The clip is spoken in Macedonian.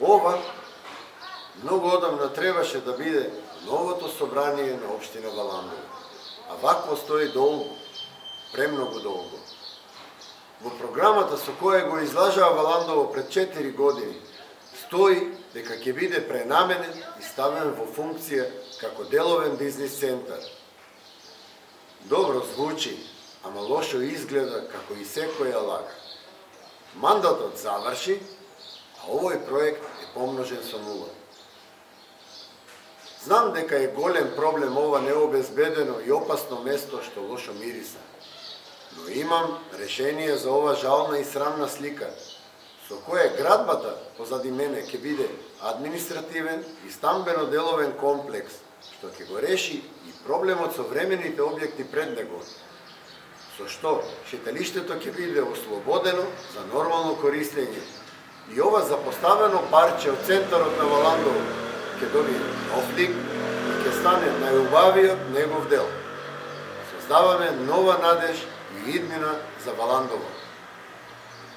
Ова многу одамна требаше да биде новото собрание на општина Валандово. А вакво стои долго, премногу долго. Во програмата со која го излажаа Валандово пред 4 години стои дека ќе биде пренаменен и ставен во функција како деловен бизнис центар. Добро звучи, ама лошо изгледа како и секоја лага. Мандатот заврши, а овој проект е помножен со нула. Знам дека е голем проблем ова необезбедено и опасно место што лошо мириса. Но имам решение за ова жална и срамна слика, со која градбата позади мене ќе биде административен и стамбено-деловен комплекс, што ќе го реши и проблемот со времените објекти пред него, со што шеталиштето ќе биде ослободено за нормално користење и ова запоставено парче од центарот на Валандово ќе добие нов лик и ќе стане најубавиот негов дел. Создаваме нова надеж и иднина за Валандово.